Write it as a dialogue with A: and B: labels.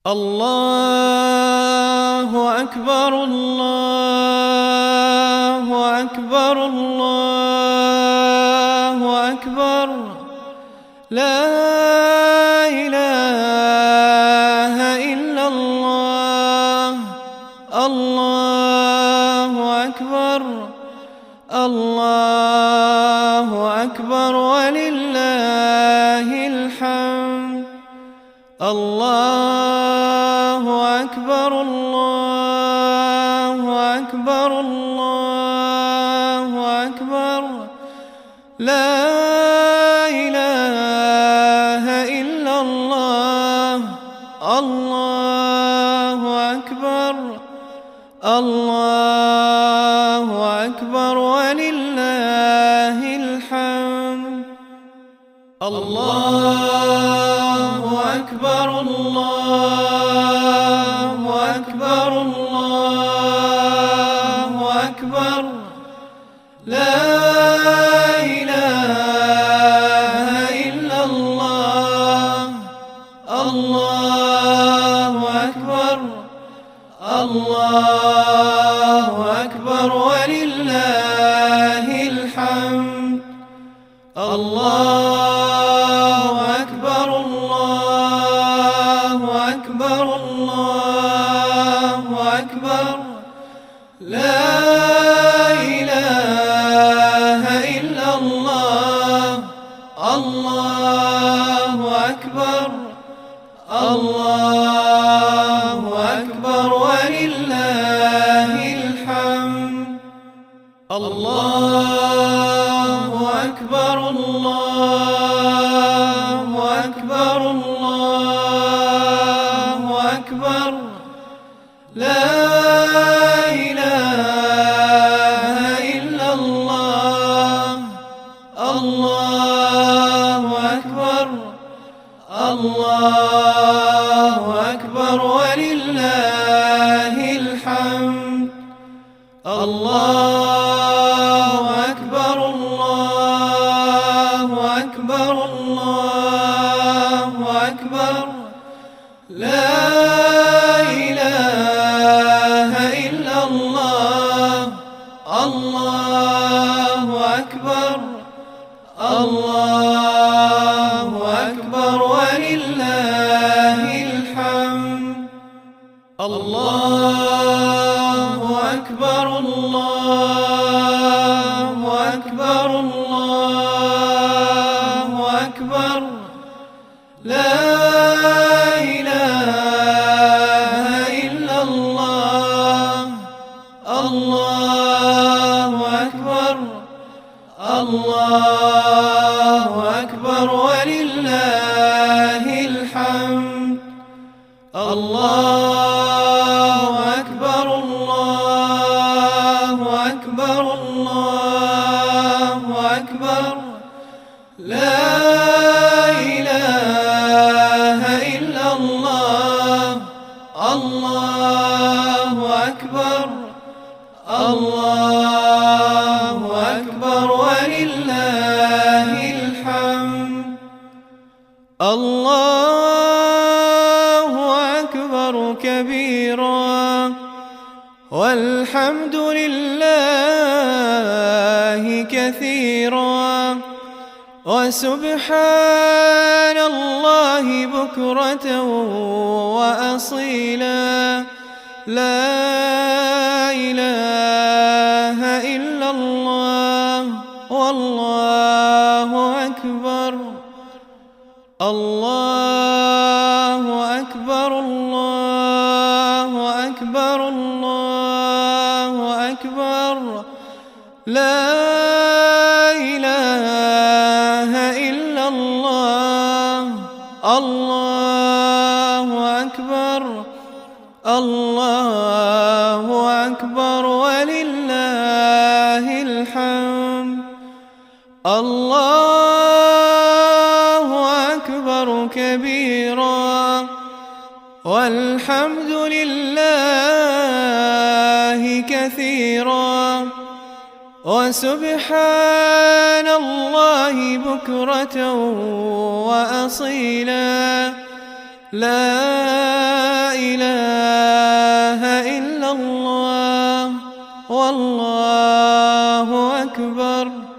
A: الله أكبر الله أكبر الله أكبر لا إله إلا الله الله أكبر الله أكبر ولله الحمد الله أكبر الله أكبر الله أكبر لا إله إلا الله الله أكبر الله أكبر ولله الحمد الله أكبر الله أكبر الله أكبر لا إله إلا الله الله أكبر الله أكبر ولله الحمد الله أكبر الله أكبر الله أكبر لا إله إلا الله الله أكبر الله أكبر ولله الحمد الله أكبر الله أكبر الله أكبر لا إله إلا الله الله أكبر الله أكبر ولله الحمد الله أكبر الله أكبر الله أكبر لا إله إلا الله الله أكبر الله أكبر ولله الحمد الله أكبر الله أكبر الله أكبر لا إله إلا الله الله أكبر الله أكبر ولله الحمد الله أكبر الله أكبر الله أكبر لا إله إلا الله الله أكبر الله أكبر ولله الحمد الله أكبر كبيرا والحمد لله كثيرا وسبحان الله بكرة وأصيلا لا إله إلا الله والله أكبر الله أكبر الله أكبر الله أكبر لا إله إلا الله الله أكبر الله أكبر ولله الحمد الله أكبر كبيرا والحمد لله كثيرا وسبحان الله بكرة وأصيلا لا إله إلا الله والله أكبر.